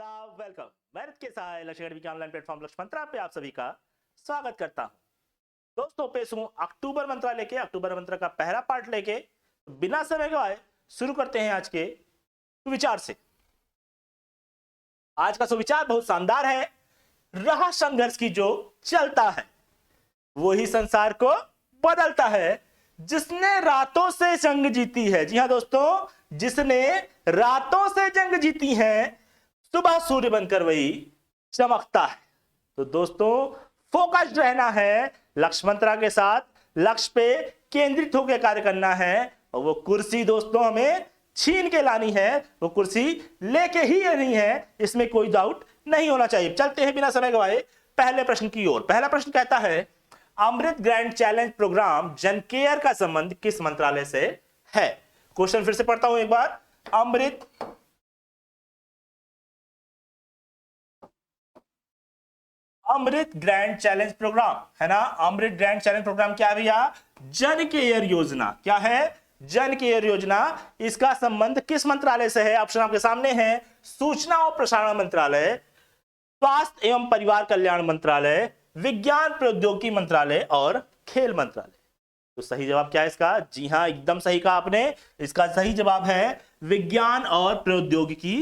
आदाब, वेलकम। मैं के साथ लक्ष्य अकेडमी के ऑनलाइन प्लेटफॉर्म लक्ष्य मंत्रा पे आप सभी का स्वागत करता हूं। दोस्तों पेश हूं अक्टूबर मंत्रा लेके, अक्टूबर मंत्रा का पहला पार्ट लेके। तो बिना समय गवाए शुरू करते हैं आज के सुविचार से। आज का सुविचार बहुत शानदार है। रहा संघर्ष की जो चलता है वही संसार को बदलता है, जिसने रातों से जंग जीती है। जी हां दोस्तों, जिसने रातों से जंग जीती है सुबह सूर्य बनकर वही चमकता है। तो दोस्तों फोकस्ड रहना है, लक्ष्य मंत्रा के साथ लक्ष्य पे केंद्रित होकर कार्य करना है। और वो कुर्सी दोस्तों हमें छीन के लानी है, वो कुर्सी लेके ही आनी है, इसमें कोई डाउट नहीं होना चाहिए। चलते हैं बिना समय गवाए पहले प्रश्न की ओर। पहला प्रश्न कहता है, अमृत ग्रैंड चैलेंज प्रोग्राम जन केयर का संबंध किस मंत्रालय से है? क्वेश्चन फिर से पढ़ता हूं एक बार। अमृत ग्रैंड चैलेंज प्रोग्राम है ना। अमृत ग्रैंड चैलेंज प्रोग्राम क्या है भैया? जन केयर योजना। क्या है? जन केयर योजना। इसका संबंध किस मंत्रालय से है? ऑप्शन आपके सामने है। सूचना और प्रसारण मंत्रालय, स्वास्थ्य एवं परिवार कल्याण मंत्रालय, विज्ञान प्रौद्योगिकी मंत्रालय और खेल मंत्रालय। तो सही जवाब क्या है इसका? जी हां, एकदम सही कहा आपने। इसका सही जवाब है विज्ञान और प्रौद्योगिकी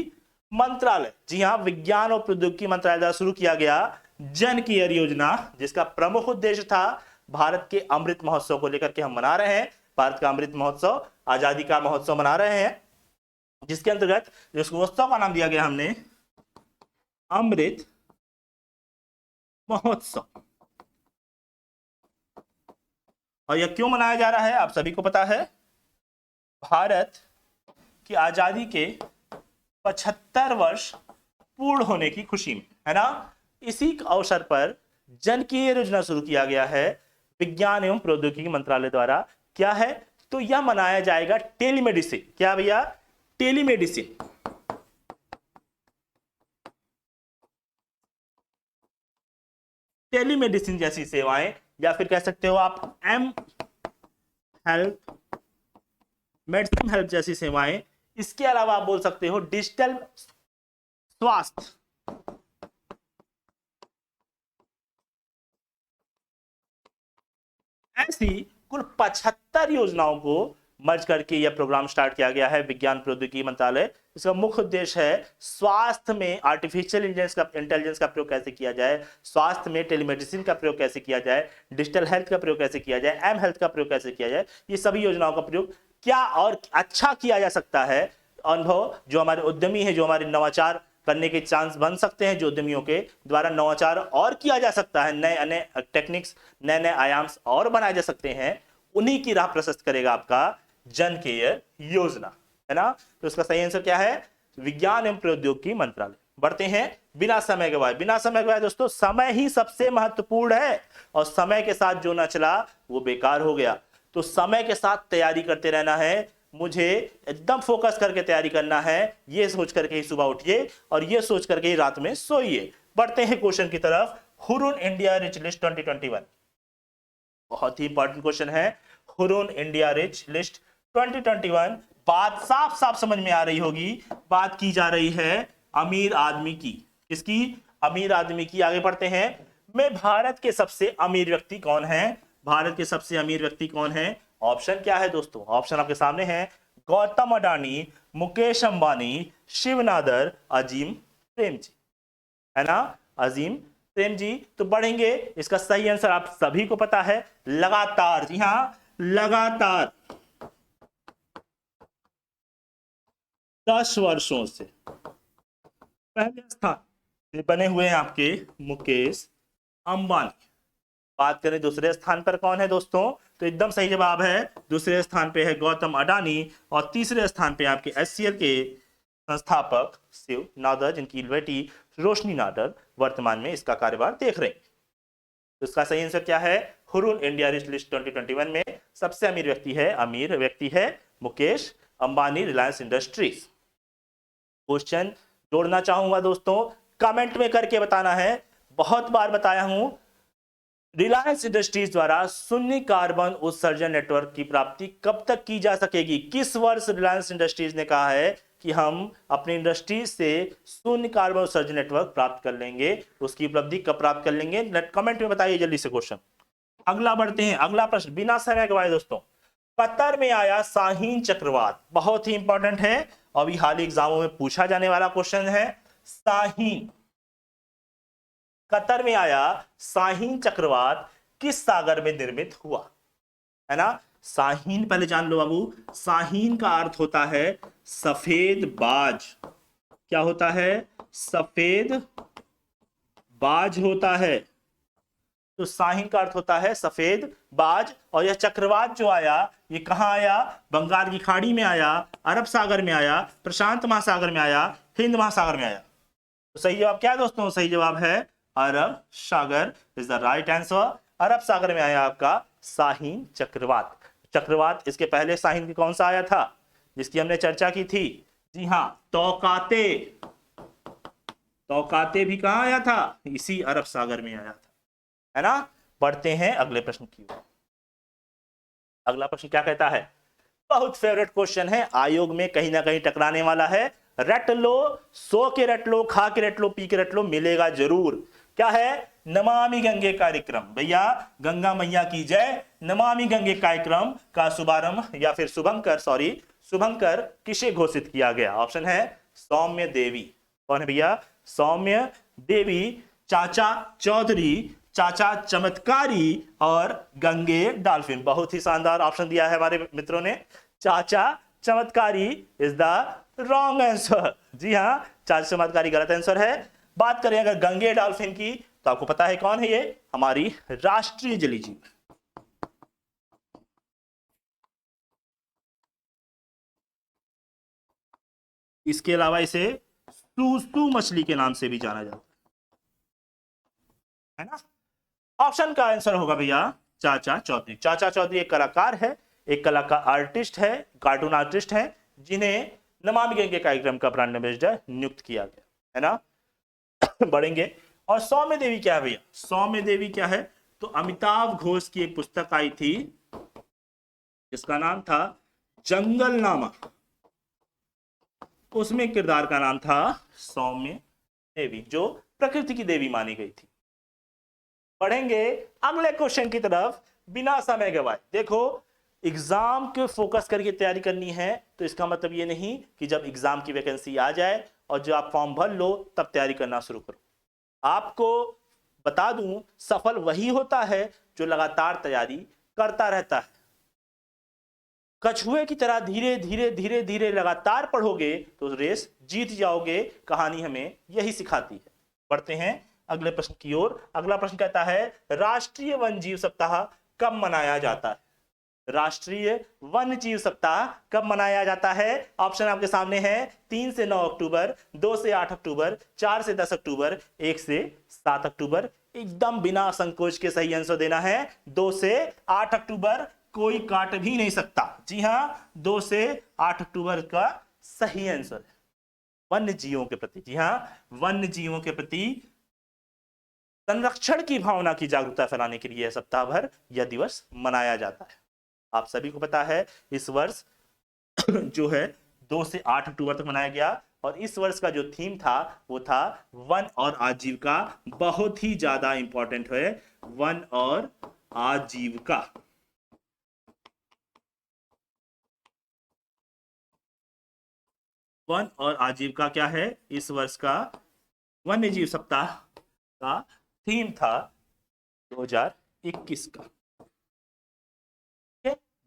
मंत्रालय। जी हां, विज्ञान और प्रौद्योगिकी मंत्रालय द्वारा शुरू किया गया जन केयर योजना, जिसका प्रमुख उद्देश्य था भारत के अमृत महोत्सव को लेकर के हम मना रहे हैं। भारत का अमृत महोत्सव, आजादी का महोत्सव मना रहे हैं, जिसके अंतर्गत जिस उत्सव का नाम दिया गया हमने अमृत महोत्सव। और यह क्यों मनाया जा रहा है आप सभी को पता है। भारत की आजादी के 75 वर्ष पूर्ण होने की खुशी में, है ना। इसी अवसर पर जन केयर योजना शुरू किया गया है विज्ञान एवं प्रौद्योगिकी मंत्रालय द्वारा। क्या है? तो यह मनाया जाएगा टेलीमेडिसिन। क्या भैया? टेलीमेडिसिन। टेलीमेडिसिन जैसी सेवाएं, या फिर कह सकते हो आप एम हेल्प, मेडिसिन हेल्प जैसी सेवाएं। इसके अलावा आप बोल सकते हो डिजिटल स्वास्थ्य, ऐसी कुल 75 योजनाओं को मर्ज करके यह प्रोग्राम स्टार्ट किया गया है विज्ञान प्रौद्योगिकी मंत्रालय। इसका मुख्य उद्देश्य है स्वास्थ्य में आर्टिफिशियल इंटेलिजेंस का प्रयोग कैसे किया जाए, स्वास्थ्य में टेलीमेडिसिन का प्रयोग कैसे किया जाए, डिजिटल हेल्थ का प्रयोग कैसे किया जाए, एम हेल्थ का प्रयोग कैसे किया जाए। ये सभी योजनाओं का प्रयोग क्या और अच्छा किया जा सकता है। अनुभव जो हमारे उद्यमी है, जो हमारे नवाचार करने के चांस बन सकते हैं, जो उद्यमियों के द्वारा नवाचार और किया जा सकता है, नए नए टेक्निक्स, नए नए आयाम्स और बनाए जा सकते हैं, उन्हीं की राह प्रशस्त करेगा आपका जन केयर योजना, है ना। तो इसका सही आंसर क्या है? विज्ञान एवं प्रौद्योगिकी मंत्रालय। बढ़ते हैं बिना समय गवाए। बिना समय गवाए दोस्तों, समय ही सबसे महत्वपूर्ण है, और समय के साथ जो ना चला वो बेकार हो गया। तो समय के साथ तैयारी करते रहना है, मुझे एकदम फोकस करके तैयारी करना है। ये सोच करके ही सुबह उठिए और ये सोच करके ही रात में सोइए। बढ़ते हैं क्वेश्चन की तरफ। हुरून इंडिया रिच लिस्ट 2021 बहुत ही इंपॉर्टेंट क्वेश्चन है। Hurun India rich list 2021। बात साफ साफ समझ में आ रही होगी। बात की जा रही है अमीर आदमी की। किसकी? अमीर आदमी की। आगे बढ़ते हैं। में भारत के सबसे अमीर व्यक्ति कौन है? भारत के सबसे अमीर व्यक्ति कौन है? ऑप्शन क्या है दोस्तों? ऑप्शन आपके सामने है। गौतम अडानी, मुकेश अंबानी, शिव नादर, अजीम प्रेमजी, है ना। अजीम प्रेम जी। तो बढ़ेंगे। इसका सही आंसर आप सभी को पता है, लगातार। जी हां, लगातार 10 वर्षों से पहले स्थान बने हुए हैं आपके मुकेश अंबानी। बात करें दूसरे स्थान पर कौन है दोस्तों, तो एकदम सही जवाब है, दूसरे स्थान पे है गौतम अडानी, और तीसरे स्थान पे आपके एचसीएल के संस्थापक शिव नादर, जिनकी बेटी रोशनी नादर वर्तमान में इसका कार्यभार देख रहे हैं। तो इसका सही आंसर क्या है? हुरून इंडिया रिच लिस्ट 2021 में सबसे अमीर व्यक्ति है मुकेश अंबानी, रिलायंस इंडस्ट्रीज। क्वेश्चन जोड़ना चाहूंगा दोस्तों, कमेंट में करके बताना है। बहुत बार बताया हूं, रिलायंस इंडस्ट्रीज द्वारा शून्य कार्बन उत्सर्जन नेटवर्क की प्राप्ति कब तक की जा सकेगी? किस वर्ष रिलायंस इंडस्ट्रीज ने कहा है कि हम अपनी इंडस्ट्री से शून्य कार्बन उत्सर्जन नेटवर्क प्राप्त कर लेंगे। उसकी उपलब्धि कब प्राप्त कर लेंगे, कमेंट में बताइए जल्दी से क्वेश्चन। अगला बढ़ते हैं, अगला प्रश्न बिना समय गवाए दोस्तों। कतर में आया शाहीन चक्रवात, बहुत ही इंपॉर्टेंट है, अभी हाल ही एग्जामों में पूछा जाने वाला क्वेश्चन है। शाहीन, कतर में आया शाहीन चक्रवात किस सागर में निर्मित हुआ, है ना। शाहीन पहले जान लो बाबू, शाहीन का अर्थ होता है सफेद बाज। क्या होता है, सफेद बाज होता है। तो शाहीन का अर्थ होता है सफेद बाज। और यह चक्रवात जो आया, ये कहां आया, बंगाल की खाड़ी में आया, अरब सागर में आया, प्रशांत महासागर में आया, हिंद महासागर में आया। तो सही जवाब क्या है दोस्तों, सही जवाब है अरब सागर इज द राइट आंसर। अरब सागर में आया आपका शाहीन चक्रवात। चक्रवात इसके पहले शाहीन कौन सा आया था, जिसकी हमने चर्चा की थी, जी हाँ, तौकाते। तौकाते भी कहां आया था, इसी अरब सागर में आया था, है ना। बढ़ते हैं अगले प्रश्न की ओर। अगला प्रश्न क्या कहता है, बहुत फेवरेट क्वेश्चन है, आयोग में कहीं ना कहीं टकराने वाला है। रट लो, सो के रट लो, खा के रट लो, पी के रट लो, मिलेगा जरूर। क्या है, नमामि गंगे कार्यक्रम। भैया गंगा मैया की जय। नमामि गंगे कार्यक्रम का शुभारंभ या फिर शुभंकर किसे घोषित किया गया। ऑप्शन है सौम्य देवी। कौन है भैया, सौम्य देवी, चाचा चौधरी, चाचा चमत्कारी और गंगे डॉल्फिन। बहुत ही शानदार ऑप्शन दिया है हमारे मित्रों ने। चाचा चमत्कारी इज द रॉन्ग आंसर। जी हाँ, चाचा चमत्कारी गलत आंसर है। बात करें अगर गंगे डॉल्फिन की, तो आपको पता है कौन है, ये हमारी राष्ट्रीय जलीय जीव। इसके अलावा इसे सूसू मछली के नाम से भी जाना जाता है ना। ऑप्शन का आंसर होगा भैया चाचा चौधरी। चाचा चौधरी एक कलाकार है, एक कलाकार आर्टिस्ट है, कार्टून आर्टिस्ट है, जिन्हें नमामि गंगे कार्यक्रम का ब्रांड एम्बेसडर नियुक्त किया गया, है ना। बढ़ेंगे। और सौम्य देवी क्या है भैया, सौम्य देवी क्या है, तो अमिताभ घोष की एक पुस्तक आई थी जिसका नाम था जंगलनामा, उसमें किरदार का नाम था सौम्य देवी, जो प्रकृति की देवी मानी गई थी। बढ़ेंगे अगले क्वेश्चन की तरफ बिना समय गवाए। देखो, एग्जाम के फोकस करके तैयारी करनी है, तो इसका मतलब ये नहीं कि जब एग्जाम की वैकेंसी आ जाए और जो आप फॉर्म भर लो तब तैयारी करना शुरू करो। आपको बता दूं, सफल वही होता है जो लगातार तैयारी करता रहता है। कछुए की तरह धीरे धीरे धीरे धीरे लगातार पढ़ोगे तो रेस जीत जाओगे। कहानी हमें यही सिखाती है। बढ़ते हैं अगले प्रश्न की ओर। अगला प्रश्न कहता है, राष्ट्रीय वन जीव सप्ताह कब मनाया जाता है। राष्ट्रीय वन जीव सप्ताह कब मनाया जाता है। ऑप्शन आपके सामने है, 3 से 9 अक्टूबर, 2 से 8 अक्टूबर, 4 से 10 अक्टूबर, 1 से 7 अक्टूबर। एकदम बिना संकोच के सही आंसर देना है, 2 से 8 अक्टूबर, कोई काट भी नहीं सकता। जी हां, 2 से 8 अक्टूबर का सही आंसर है। वन्य जीवों के प्रति, जी हां, वन्य जीवों के प्रति संरक्षण की भावना की जागरूकता फैलाने के लिए सप्ताह भर यह दिवस मनाया जाता है। आप सभी को पता है इस वर्ष जो है 2 से 8 अक्टूबर तक मनाया गया, और इस वर्ष का जो थीम था वो था वन और आजीविका। बहुत ही ज्यादा इंपॉर्टेंट है, वन और आजीविका। वन और आजीविका क्या है, इस वर्ष का वन्य जीव सप्ताह का थीम था 2021 का।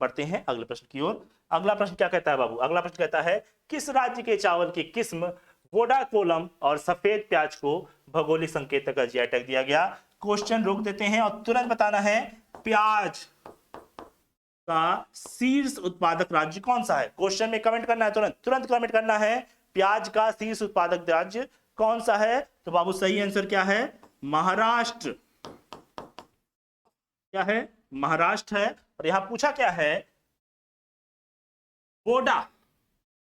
बढ़ते हैं अगले प्रश्न की ओर। अगला प्रश्न क्या कहता है बाबू, अगला प्रश्न कहता है, किस राज्य के चावल की किस्म वोडा कोलम और सफेद प्याज को भौगोलिक संकेतक का जीआई टैग दिया गया। क्वेश्चन रोक देते हैं और तुरंत बताना है, प्याज का शीर्ष उत्पादक राज्य कौन सा है। क्वेश्चन में कमेंट करना है, तुरंत कमेंट करना है, प्याज का शीर्ष उत्पादक राज्य कौन सा है। तो बाबू सही आंसर क्या है, महाराष्ट्र। क्या है, महाराष्ट्र है। और यहां पूछा क्या है, वोडा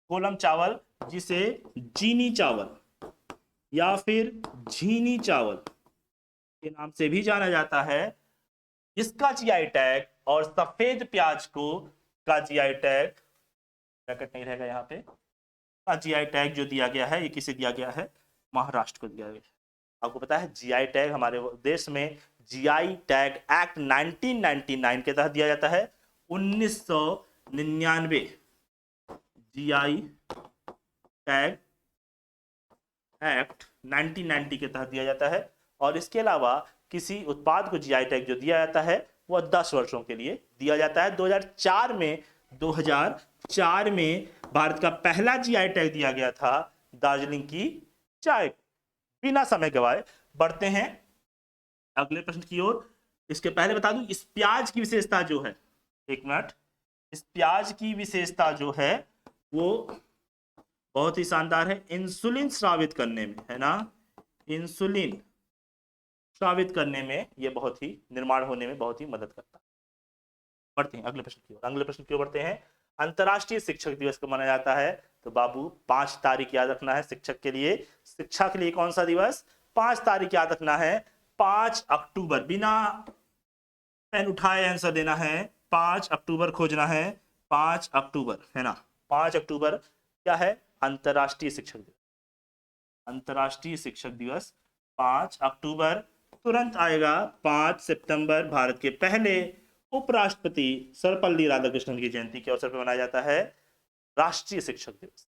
कोलम चावल, जिसे चीनी चावल या फिर झीनी चावल के नाम से भी जाना जाता है, इसका जीआई टैग और सफेद प्याज को का जीआई टैग, ब्रैकेट नहीं रहेगा यहाँ पे, का जीआई टैग जो दिया गया है ये किसे दिया गया है? महाराष्ट्र को दिया गया है। आपको पता है जीआई टैग हमारे देश में जीआई टैग एक्ट 1999 के तहत दिया जाता है। 1999 जीआई टैग एक्ट 1990 के तहत दिया जाता है। और इसके अलावा किसी उत्पाद को जीआई टैग जो दिया जाता है वह 10 वर्षों के लिए दिया जाता है। 2004 में भारत का पहला जीआई टैग दिया गया था दार्जिलिंग की चाय। बिना समय गवाए बढ़ते हैं अगले प्रश्न की ओर। इसके पहले बता दूं इस प्याज की विशेषता जो है, एक मिनट, इस प्याज की विशेषता जो है वो बहुत ही शानदार है। इंसुलिन स्रावित करने में, है ना, इंसुलिन स्रावित करने में ये बहुत ही निर्माण होने में बहुत ही मदद करता है। बढ़ते हैं अगले प्रश्न की ओर। अगले प्रश्न की ओर बढ़ते हैं। अंतर्राष्ट्रीय शिक्षक दिवस को मनाया जाता है तो बाबू 5 तारीख याद रखना है शिक्षक के लिए। शिक्षा के लिए कौन सा दिवस? 5 तारीख याद रखना है, 5 अक्टूबर। बिना पेन उठाए आंसर देना है, 5 अक्टूबर खोजना है, 5 अक्टूबर, है ना। 5 अक्टूबर क्या है? अंतर्राष्ट्रीय शिक्षक दिवस। अंतर्राष्ट्रीय शिक्षक दिवस 5 अक्टूबर। तुरंत आएगा 5 सितंबर, भारत के पहले उपराष्ट्रपति सर्वपल्ली राधाकृष्णन की जयंती के अवसर पर मनाया जाता है राष्ट्रीय शिक्षक दिवस।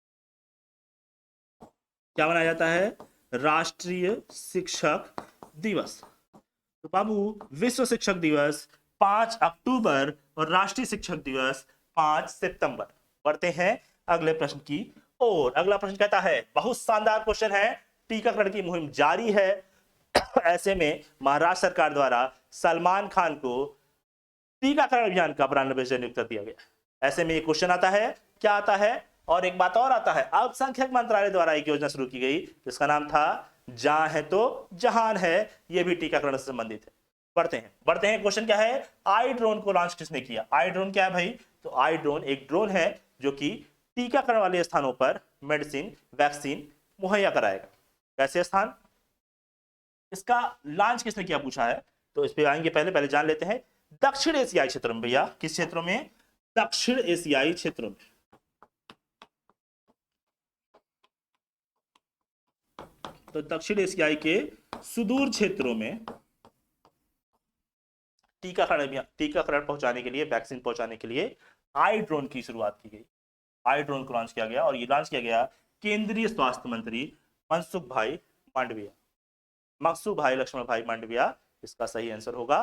क्या मनाया जाता है? राष्ट्रीय शिक्षक दिवस। तो बाबू विश्व शिक्षक दिवस 5 अक्टूबर और राष्ट्रीय शिक्षक दिवस 5 सितंबर। बढ़ते हैं अगले प्रश्न की ओर। अगला प्रश्न कहता है, बहुत शानदार क्वेश्चन है, टीकाकरण की मुहिम जारी है। ऐसे में महाराष्ट्र सरकार द्वारा सलमान खान को टीकाकरण अभियान का ब्रांड एम्बेसडर नियुक्त कर दिया गया। ऐसे में ये क्वेश्चन आता है, क्या आता है? और एक बात और आता है, अल्पसंख्यक मंत्रालय द्वारा एक योजना शुरू की गई जिसका नाम था जहां है तो जहान है। यह भी टीकाकरण से संबंधित है। बढ़ते हैं क्वेश्चन क्या है? आई ड्रोन को लॉन्च किसने किया? आई ड्रोन क्या है भाई? तो आई ड्रोन एक ड्रोन है जो कि टीकाकरण वाले स्थानों पर मेडिसिन वैक्सीन मुहैया कराएगा। कैसे स्थान? इसका लॉन्च किसने किया पूछा है, तो इस पे आएंगे। पहले जान लेते हैं दक्षिण एशियाई क्षेत्र में। भैया किस क्षेत्रों में? दक्षिण एशियाई क्षेत्रों में। तो दक्षिण एशियाई के सुदूर क्षेत्रों में टीकाकरण पहुंचाने के लिए, वैक्सीन पहुंचाने के लिए आई ड्रोन की शुरुआत की गई। आई ड्रोन को लॉन्च किया गया और ये लॉन्च किया गया केंद्रीय स्वास्थ्य मंत्री मनसुख भाई मांडविया, मकसूद भाई लक्ष्मण भाई मांडविया इसका सही आंसर होगा।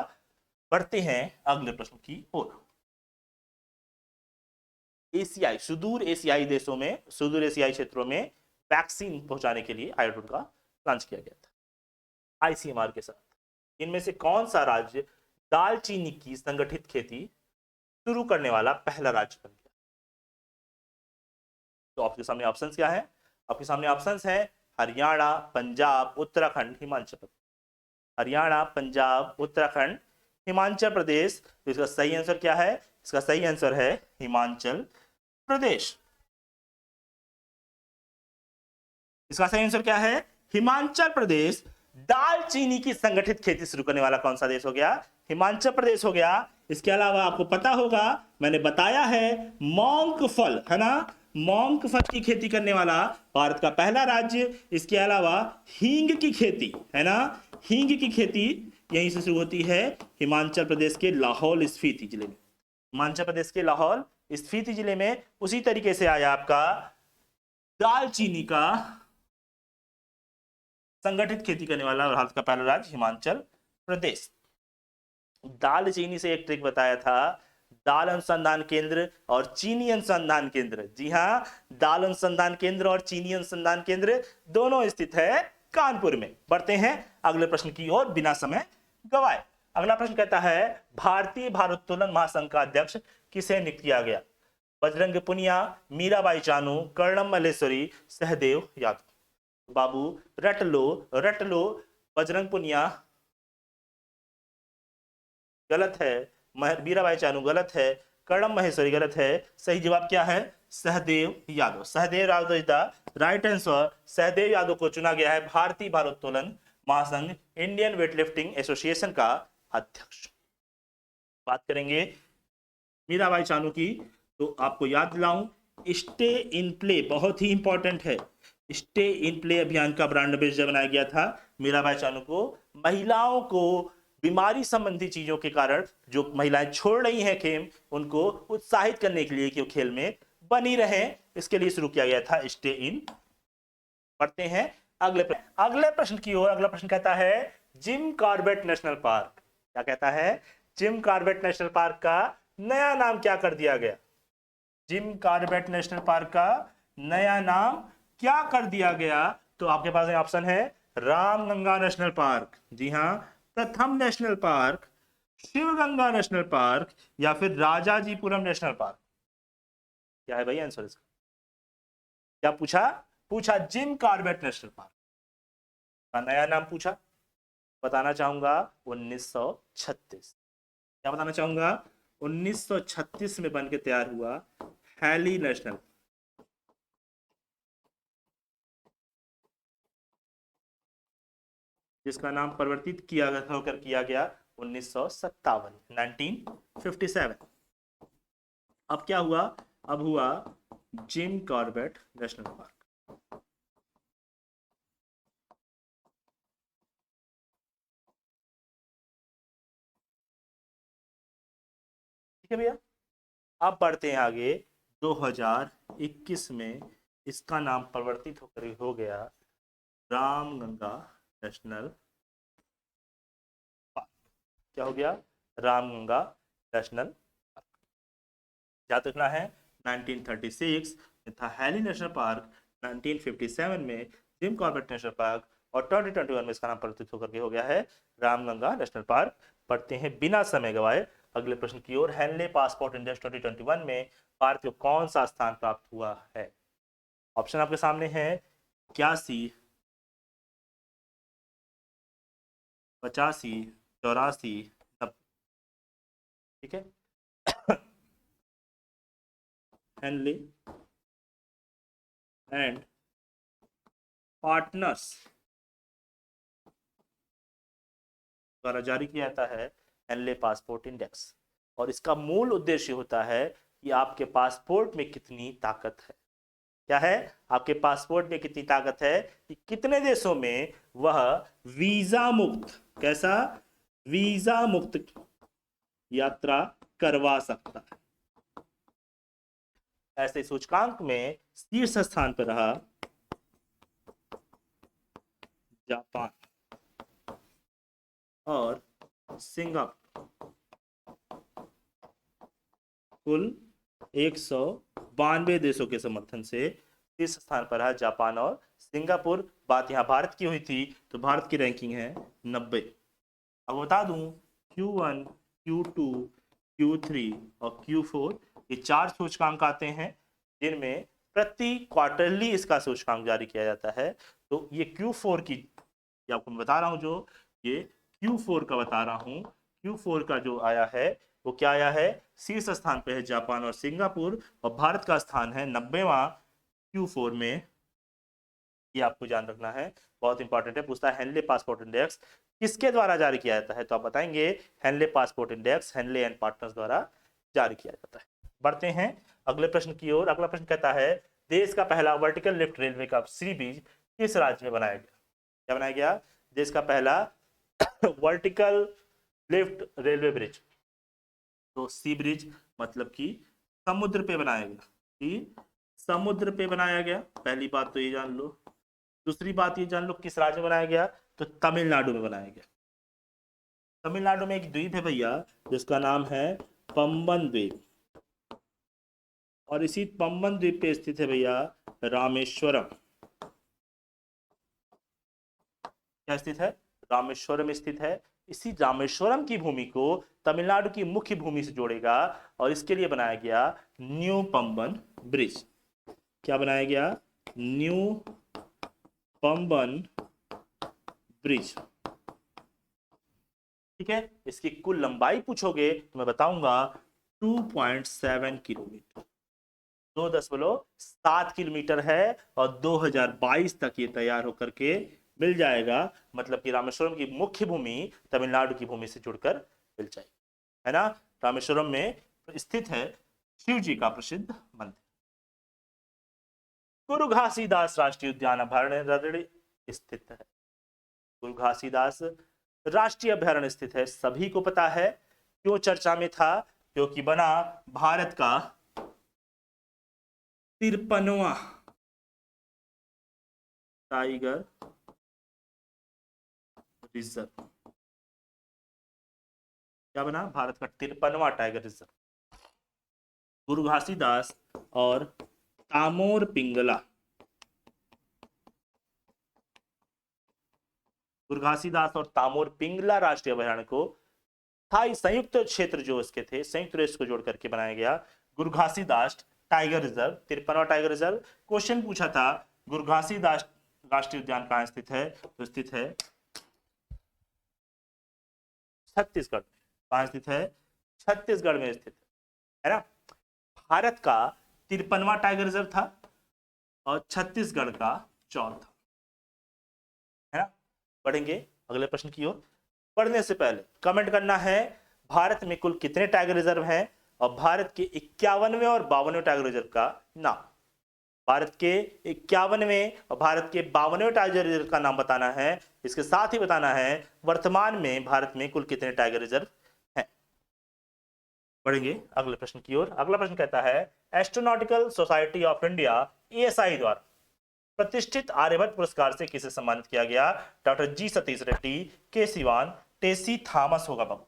बढ़ते हैं अगले प्रश्न की ओर। एशियाई, सुदूर एशियाई देशों में, सुदूर एशियाई क्षेत्रों में वैक्सीन पहुंचाने के लिए आई ड्रोन का लॉन्च किया गया था आईसीएमआर के साथ। इनमें से कौन सा राज्य दालचीनी की संगठित खेती शुरू करने वाला पहला राज्य बन गया? तो आपके सामने ऑप्शंस क्या है? आपके सामने ऑप्शंस है हरियाणा, पंजाब, उत्तराखंड, हिमाचल प्रदेश। हरियाणा, पंजाब, उत्तराखंड, हिमाचल प्रदेश। तो इसका सही आंसर क्या है? इसका सही आंसर है हिमाचल प्रदेश। इसका सही आंसर क्या है? हिमाचल प्रदेश। दालचीनी की संगठित खेती शुरू करने वाला कौन सा देश हो गया? हिमाचल प्रदेश हो गया। इसके अलावा आपको पता होगा, मैंने बताया है, मूंगफल, है ना, मूंगफल की खेती करने वाला भारत का पहला राज्य। इसके अलावा हींग की खेती, है ना, हींग की खेती यहीं से शुरू होती है हिमाचल प्रदेश के लाहौल स्फीति जिले में। हिमाचल प्रदेश के लाहौल स्फीति जिले में। उसी तरीके से आया आपका दालचीनी का संगठित खेती करने वाला भारत का पहला राज्य हिमाचल प्रदेश। दालचीनी से एक ट्रिक बताया था, दाल अनुसंधान केंद्र और चीनी अनुसंधान केंद्र। जी हां, दाल अनुसंधान केंद्र और चीनी अनुसंधान केंद्र दोनों स्थित है कानपुर में। बढ़ते हैं अगले प्रश्न की ओर बिना समय गवाए। अगला प्रश्न कहता है, भारतीय भारोत्तोलन महासंघ का अध्यक्ष किसे नियुक्त किया गया? बजरंग पुनिया, मीराबाई चानू, कर्णम मल्लेश्वरी, सहदेव यादव। बाबू रट लो। बजरंग पुनिया गलत है, मीराबाई चानू गलत है, कर्णम महेश्वरी गलत है। सही जवाब क्या है? Sahdev Yadav. Sahdev Yadav is the right answer. Sahdev Yadav को चुना गया है भारतीय भारोत्तोलन महासंघ, इंडियन वेटलिफ्टिंग एसोसिएशन का अध्यक्ष। बात करेंगे मीराबाई चानू की, तो आपको याद दिलाऊं स्टे इन प्ले बहुत ही इंपॉर्टेंट है। स्टे इन प्ले अभियान का ब्रांड एम्बेसडर बनाया गया था मीराबाई चानू को। महिलाओं को बीमारी संबंधी चीजों के कारण जो महिलाएं छोड़ रही हैं खेल, उनको उत्साहित करने के लिए कि वो खेल में बनी रहे, इसके लिए शुरू किया गया था स्टे इन। पढ़ते हैं अगले प्रश्न की ओर। अगला प्रश्न कहता है जिम कॉर्बेट नेशनल पार्क। क्या कहता है? जिम कॉर्बेट नेशनल पार्क का नया नाम क्या कर दिया गया? जिम कॉर्बेट नेशनल पार्क का नया नाम क्या कर दिया गया? तो आपके पास ऑप्शन है रामगंगा नेशनल पार्क, जी हां, Pratham national park, Shivganga national park, या फिर राजाजीपुरम नेशनल पार्क। क्या है भाई आंसर इसका? क्या पूछा? पूछा जिम कॉर्बेट नेशनल पार्क का नया नाम पूछा। बताना चाहूंगा 1936। क्या बताना चाहूंगा? 1936 में बन के तैयार हुआ हैली नेशनल, जिसका नाम परिवर्तित किया होकर किया गया 1957, 1957। अब क्या हुआ? अब हुआ जिम कॉर्बेट नेशनल पार्क। ठीक है भैया। अब बढ़ते हैं आगे। 2021 में इसका नाम परिवर्तित होकर हो गया रामगंगा नेशनल पार्क। क्या हो गया? Ramganga national park. याद रखना है 1936 में था हैली नेशनल पार्क, 1957 में जिम कॉर्बेट नेशनल पार्क, और 2021 में इसका नाम परिवर्तित होकर के हो गया है रामगंगा नेशनल पार्क। पढ़ते हैं बिना समय गवाए अगले प्रश्न की ओर। हेनले पासपोर्ट इंडेक्स 2021 में भारत को कौन सा स्थान प्राप्त हुआ है? ऑप्शन आपके सामने है 81, 85, 84, 90। ठीक है। हेनले एंड पार्टनर्स द्वारा जारी किया जाता है हेनले पासपोर्ट इंडेक्स, और इसका मूल उद्देश्य होता है कि आपके पासपोर्ट में कितनी ताकत है। क्या है? आपके पासपोर्ट में कितनी ताकत है कि कितने देशों में वह वीजा मुक्त, कैसा? वीजा मुक्त यात्रा करवा सकता है। ऐसे सूचकांक में शीर्ष स्थान पर रहा जापान और सिंगापुर, कुल 192 देशों के समर्थन से शीर्ष स्थान पर है जापान और सिंगापुर। बात यहां भारत की हुई थी, तो भारत की रैंकिंग है 90। अब बता दूं Q1, Q2, Q3 और Q4 ये 4 सूचकांक आते हैं, जिनमें प्रति क्वार्टरली इसका सूचकांक जारी किया जाता है। तो ये Q4 की, ये आपको मैं बता रहा हूं, जो ये Q4 का बता रहा हूं, Q4 का जो आया है वो क्या आया है? शीर्ष स्थान पे है जापान और सिंगापुर, और भारत का स्थान है 90वां Q4 में। ये आपको जान रखना है, बहुत इंपॉर्टेंट है। पूछता है हेनले पासपोर्ट इंडेक्स किसके द्वारा जारी किया जाता है? तो आप बताएंगे Henley passport index Henley and partners द्वारा जारी किया जाता है। बढ़ते हैं अगले प्रश्न की ओर। अगला प्रश्न कहता है देश का पहला वर्टिकल लिफ्ट रेलवे का सी ब्रिज किस राज्य में बनाया गया? क्या बनाया गया? देश का पहला वर्टिकल लिफ्ट रेलवे ब्रिज। तो सी ब्रिज मतलब कि समुद्र पे बनाया गया, कि समुद्र पे बनाया गया। पहली बात तो ये जान लो। दूसरी बात ये जान लो किस राज्य में बनाया गया? तो तमिलनाडु में बनाया गया। तमिलनाडु में एक द्वीप है भैया जिसका नाम है पंबन द्वीप, और इसी पंबन द्वीप पे स्थित है भैया रामेश्वरम। क्या स्थित है? रामेश्वरम स्थित है। इसी रामेश्वरम की भूमि को तमिलनाडु की मुख्य भूमि से जोड़ेगा, और इसके लिए बनाया गया न्यू पंबन ब्रिज। क्या बनाया गया? New Pamban bridge. ठीक है। इसकी कुल लंबाई पूछोगे तो मैं बताऊंगा 2.7 किलोमीटर, 2.7 किलोमीटर है, और 2022 तक ये तैयार होकर के मिल जाएगा। मतलब कि रामेश्वरम की मुख्य भूमि तमिलनाडु की भूमि से जुड़कर मिल जाएगी, है ना। रामेश्वरम में स्थित है शिव जी का प्रसिद्ध मंदिर। गुरु घासीदास राष्ट्रीय उद्यान अभयारण्य स्थित है? गुरु घासीदास राष्ट्रीय अभयारण्य स्थित है, सभी को पता है। क्यों चर्चा में था? क्योंकि बना भारत का 53वां टाइगर रिजर्व। क्या बना? भारत का 53वां टाइगर रिजर्व। गुरु घासीदास और तामोर पिंगला, गुरु घासीदास और तामोर पिंगला राष्ट्रीय अभयारण्य को स्थायी संयुक्त क्षेत्र जो इसके थे, संयुक्त रेस्ट को जोड़ करके बनाया गया गुरु घासीदास टाइगर रिजर्व, 53वां टाइगर रिजर्व। क्वेश्चन पूछा था गुरु घासीदास राष्ट्रीय उद्यान कहां स्थित है? तो स्थित है छत्तीसगढ़। कहां स्थित है? छत्तीसगढ़ में स्थित है ना। भारत का 53वां टाइगर रिजर्व था और छत्तीसगढ़ का चौथा, है ना। पढ़ेंगे अगले प्रश्न की ओर। पढ़ने से पहले कमेंट करना है भारत में कुल कितने टाइगर रिजर्व हैं और भारत के 51वें और 52वें टाइगर रिजर्व का नाम। भारत के 51वें और भारत के 52वें टाइगर रिजर्व का नाम बताना है। इसके साथ ही बताना है वर्तमान में भारत में कुल कितने टाइगर रिजर्व हैं। बढ़ेंगे अगले प्रश्न की ओर। अगला प्रश्न कहता है astronautical society of India ASI द्वारा प्रतिष्ठित आर्यभट्ट पुरस्कार से किसे सम्मानित किया गया? डॉक्टर जी सतीश रेड्डी, के सिवान, टेसी थॉमस होगा बाबू।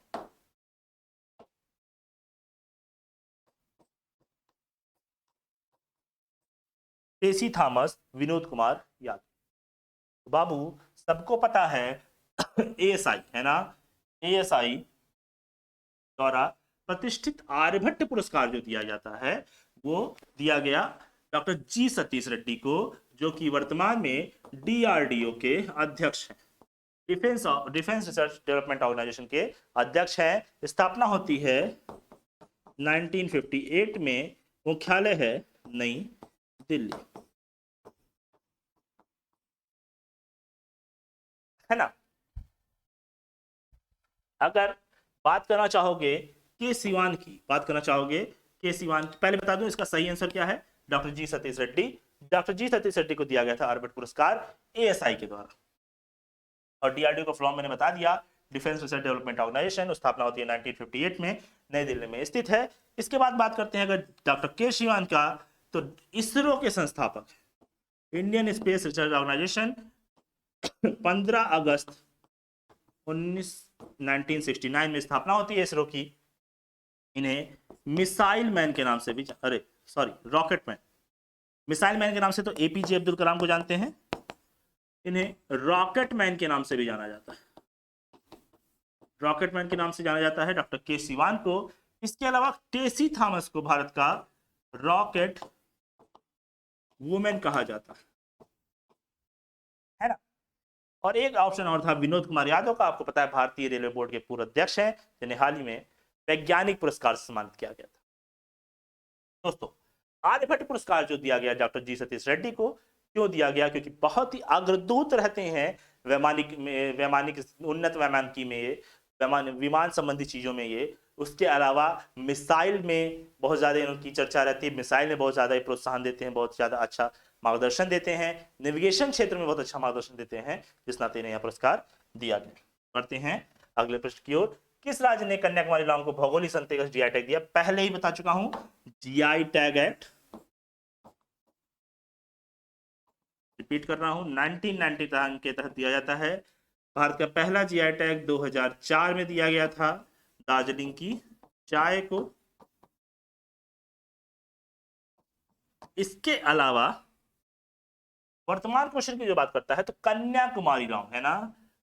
टेसी थॉमस, विनोद कुमार यादव। बाबू सबको पता है ASI है ना, ASI द्वारा प्रतिष्ठित आर्यभट्ट पुरस्कार जो दिया जाता है वो दिया गया डॉक्टर जी सतीश रेड्डी को, जो कि वर्तमान में DRDO के अध्यक्ष हैं, डिफेंस रिसर्च डेवलपमेंट ऑर्गेनाइजेशन के अध्यक्ष हैं। स्थापना होती है 1958 में, मुख्यालय है नई दिल्ली, है ना। अगर बात करना चाहोगे के सिवान की, बात करना चाहोगे के सिवान की, पहले बता दूं इसका सही आंसर क्या है? डॉक्टर जी सतीश रेड्डी। डॉक्टर जी सतीश रेड्डी को दिया गया था आर्यभट्ट पुरस्कार ASI के द्वारा। और DRDO का फॉर्म मैंने बता दिया, डिफेंस रिसर्च डेवलपमेंट ऑर्गेनाइजेशन। स्थापना होती है 1958 में, नई दिल्ली में स्थित है। इसके बाद बात करते हैं अगर डॉक्टर के सिवान का, तो इसरो के संस्थापक, इंडियन स्पेस रिसर्च ऑर्गेनाइजेशन, 15 अगस्त 1969 में स्थापना होती है इसरो की। इन्हें मिसाइल मैन के नाम से भी, अरे sorry, rocket man, missile man के नाम से तो APJ अब्दुल कलाम को जानते हैं, इन्हें रॉकेट मैन के नाम से भी जाना जाता है। रॉकेट मैन के नाम से जाना जाता है डॉक्टर के सिवान को। इसके अलावा टेसी थॉमस को भारत का रॉकेट वुमेन कहा जाता है ना। और एक ऑप्शन और था विनोद कुमार यादव का, आपको पता है भारतीय रेलवे बोर्ड के पूर्व अध्यक्ष हैं, जिन्हें हाल ही में वैज्ञानिक पुरस्कार से सम्मानित किया गया था। दोस्तों आर्यभट्ट पुरस्कार जो दिया गया डॉक्टर जी सतीश रेड्डी को, क्यों दिया गया? क्योंकि बहुत ही अग्रदूत रहते हैं वैमानिक उन्नत वैमानिकी में, विमान संबंधी चीजों में ये। उसके अलावा मिसाइल में बहुत ज्यादा इनकी चर्चा रहती है, मिसाइल में बहुत ज्यादा प्रोत्साहन देते हैं, बहुत ज्यादा अच्छा मार्गदर्शन देते हैं, नेविगेशन क्षेत्र में बहुत अच्छा मार्गदर्शन देते हैं, जिस नाते इन्हें यह पुरस्कार दिया गया। बढ़ते हैं अगले प्रश्न की ओर। किस राज्य ने कन्याकुमारी लॉन्ग को भौगोलिक संकेतक GI टैग दिया? पहले ही बता चुका हूं, GI टैग एक्ट, रिपीट कर रहा हूं, 1990 के तहत दिया जाता है। भारत का पहला GI टैग 2004 में दिया गया था दार्जिलिंग की चाय को। इसके अलावा वर्तमान क्वेश्चन की जो बात करता है तो कन्याकुमारी लॉन्ग है ना,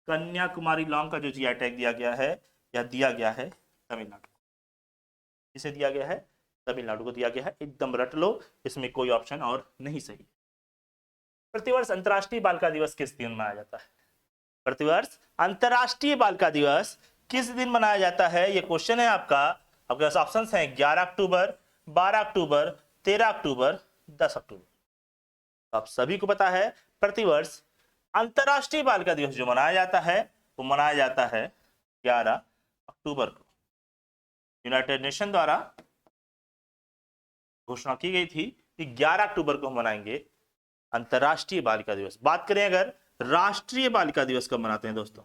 कन्याकुमारी लॉन्ग का जो GI टैग दिया गया है, यह दिया गया है तमिलनाडु। इसे दिया गया है तमिलनाडु को दिया गया है, एकदम रट लो, इसमें कोई ऑप्शन और नहीं सही। प्रतिवर्ष अंतरराष्ट्रीय बालिका दिवस किस दिन मनाया जाता है? प्रतिवर्ष अंतरराष्ट्रीय बालिका दिवस किस दिन मनाया जाता है, ये क्वेश्चन है आपका। आपके पास ऑप्शंस हैं 11 अक्टूबर, 12 अक्टूबर, 13 अक्टूबर, 10 अक्टूबर। आप सभी को पता है प्रतिवर्ष अंतरराष्ट्रीय बालिका दिवस जो मनाया जाता है वो मनाया जाता है 11 अक्टूबर को। यूनाइटेड नेशन द्वारा घोषणा की गई थी कि 11 अक्टूबर को हम मनाएंगे अंतरराष्ट्रीय बालिका दिवस। बात करें अगर राष्ट्रीय बालिका दिवस कब मनाते हैं दोस्तों,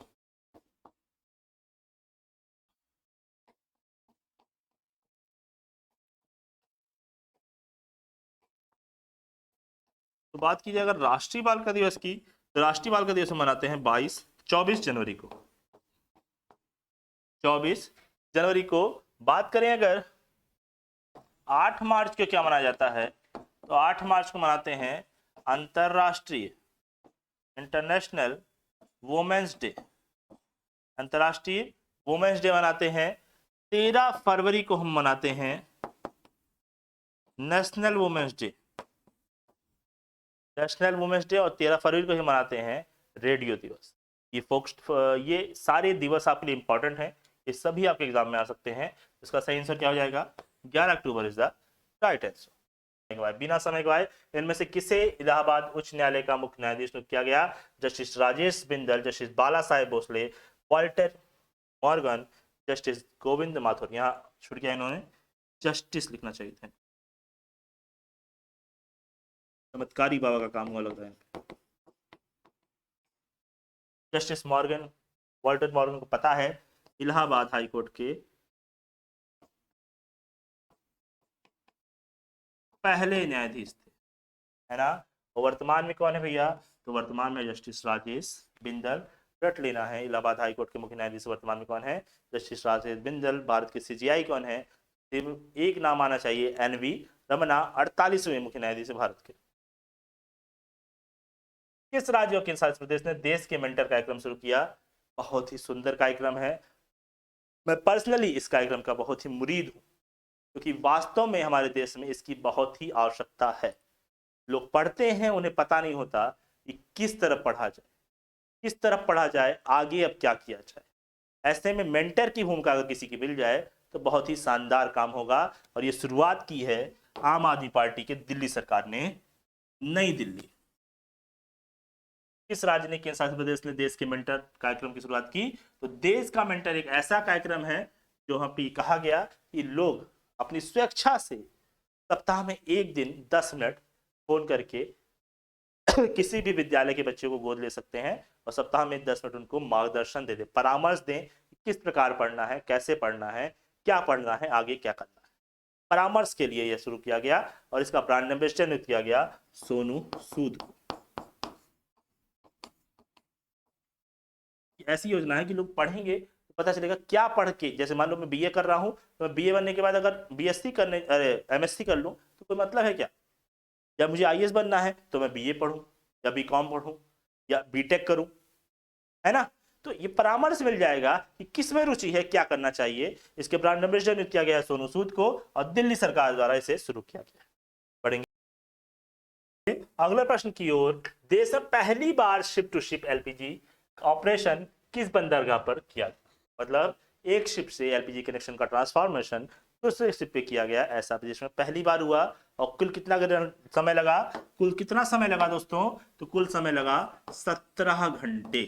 तो बात कीजिए अगर राष्ट्रीय बालिका दिवस की, तो राष्ट्रीय बालिका दिवस मनाते हैं 24 जनवरी को। 24 जनवरी को। बात करें अगर 8 मार्च को क्या मनाया जाता है, तो 8 मार्च को मनाते हैं अंतरराष्ट्रीय इंटरनेशनल वुमेन्स डे। अंतरराष्ट्रीय वुमेन्स डे मनाते हैं। 13 फरवरी को हम मनाते हैं national women's day. National women's day और 13 फरवरी को ही मनाते हैं रेडियो दिवस। ये सारे दिवस आपके लिए इंपॉर्टेंट हैं, ये सभी आपके एग्जाम में आ सकते हैं। इसका सही आंसर क्या हो जाएगा, 11 October is the right answer. बिना समय गवाए इनमें से किसे इलाहाबाद उच्च न्यायालय का मुख्य न्यायाधीश नियुक्त किया गया, justice Rajesh Bindal, justice Bala Saheb Bhosale, Walter Morgan, justice Govind Mathur. यहाँ छूट गया, इन्होंने जस्टिस लिखना चाहिए था। चमत्कारी बाबा का काम हुआ लग रहा है। जस्टिस मॉर्गन, वॉल्टर मॉर्गन को पता है इलाहाबाद हाई कोर्ट के पहले न्यायाधीश थे, है ना। और वर्तमान में कौन है भैया, तो वर्तमान में जस्टिस राजेश बिंदल। रट लेना है, इलाहाबाद हाई कोर्ट के मुख्य न्यायाधीश वर्तमान में कौन है, जस्टिस राजेश बिंदल। भारत के सीजीआई कौन है, एक नाम आना चाहिए, एनवी रमना, 48वें मुख्य न्यायाधीश भारत के। किस राज्य और केंद्र शासित प्रदेश ने देश के मेंटर कार्यक्रम शुरू किया, बहुत ही सुंदर कार्यक्रम है। मैं पर्सनली इस कार्यक्रम का बहुत ही मुरीद हूं, क्योंकि वास्तव में हमारे देश में इसकी बहुत ही आवश्यकता है। लोग पढ़ते हैं, उन्हें पता नहीं होता कि किस तरफ पढ़ा जाए, किस तरफ पढ़ा जाए, आगे अब क्या किया जाए। ऐसे में मेंटर की भूमिका अगर किसी की मिल जाए तो बहुत ही शानदार काम होगा। और ये शुरुआत की है आम आदमी पार्टी के दिल्ली सरकार ने। नई दिल्ली, किस राज्य ने, केंद्र शासित प्रदेश ने देश के मेंटर कार्यक्रम की शुरुआत की, तो देश का मेंटर एक ऐसा कार्यक्रम है जो यहाँ पे कहा गया कि लोग अपनी स्वेच्छा से सप्ताह में एक दिन 10 मिनट फोन करके किसी भी विद्यालय के बच्चे को गोद ले सकते हैं और सप्ताह में 10 मिनट उनको मार्गदर्शन दे दे, परामर्श दें, किस प्रकार पढ़ना है, कैसे पढ़ना है, क्या पढ़ना है, आगे क्या करना है। परामर्श के लिए यह शुरू किया गया और इसका ब्रांड एम्बेसडर नियुक्त किया गया सोनू सूद। ऐसी योजना है कि लोग पढ़ेंगे तो पता चलेगा क्या पढ़ के, जैसे मान लो मैं बीए कर रहा हूं, तो मैं बीए बनने के बाद अगर बीएससी करने, अरे एमएससी कर लूं तो कोई मतलब है क्या। या मुझे आईएएस बनना है तो मैं बीए पढूं या बीकॉम पढूं या बीटेक करूं, है ना। तो ये परामर्श मिल जाएगा कि किस में रुचि है, क्या करना चाहिए। इसके ब्रांड एम्बेसडर नियुक्त किया गया सोनू सूद को और दिल्ली सरकार द्वारा इसे शुरू किया गया। पढ़ेंगे अगले प्रश्न की ओर। देश में पहली बार ship to ship LPG operation किस बंदरगाह पर किया, मतलब एक शिप से एलपीजी कनेक्शन का ट्रांसफॉर्मेशन दूसरे शिप पे किया गया, ऐसा जिसमें पहली बार हुआ। और कुल कितना समय लगा, कुल कितना समय लगा दोस्तों, तो कुल समय लगा 17 घंटे।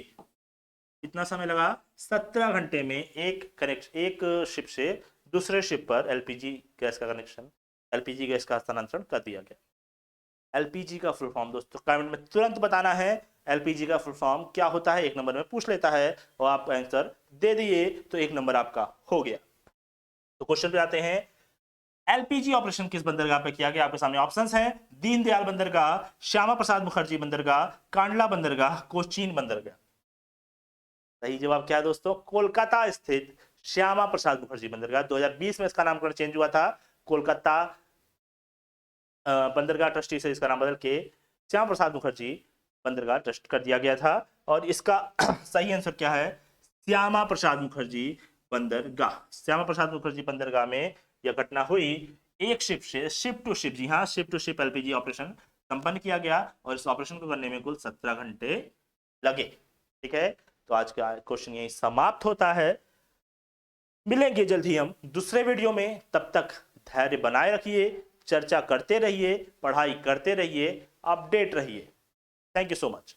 कितना समय लगा, 17 घंटे में एक शिप से दूसरे शिप पर एलपीजी गैस का कनेक्शन, एलपीजी गैस का हस्तांतरण कर दिया गया। एलपीजी का फुल फॉर्म दोस्तों कमेंट में तुरंत बताना है, एलपीजी का फुल फॉर्म क्या होता है, एक नंबर में पूछ लेता है और आप आंसर दे दिए तो एक नंबर आपका हो गया। तो क्वेश्चन पे आते हैं, एलपीजी ऑपरेशन किस बंदरगाह पे किया गया। आपके सामने ऑप्शंस हैं, दीनदयाल बंदरगाह, श्यामा प्रसाद मुखर्जी बंदरगाह, कांडला बंदरगाह, कोचीन बंदरगाह। सही जवाब क्या है दोस्तों, कोलकाता स्थित श्यामा प्रसाद मुखर्जी बंदरगाह। 2020 में इसका नामकरण चेंज हुआ था, कोलकाता बंदरगाह ट्रस्टी से इसका नाम बदल के श्यामा प्रसाद मुखर्जी बंदरगाह ट्रस्ट कर दिया गया था। और इसका सही आंसर क्या है, श्यामा प्रसाद मुखर्जी बंदरगाह। श्यामा प्रसाद मुखर्जी बंदरगाह में यह घटना हुई। एक शिप से शिप टू शिप, जी हाँ, ship to ship LPG operation संपन्न किया गया और इस ऑपरेशन को करने में कुल 17 घंटे लगे। ठीक है, तो आज का क्वेश्चन यही समाप्त होता है। मिलेंगे जल्द ही हम दूसरे वीडियो में, तब तक धैर्य बनाए रखिए, चर्चा करते रहिए, पढ़ाई करते रहिए, अपडेट रहिए। Thank you so much.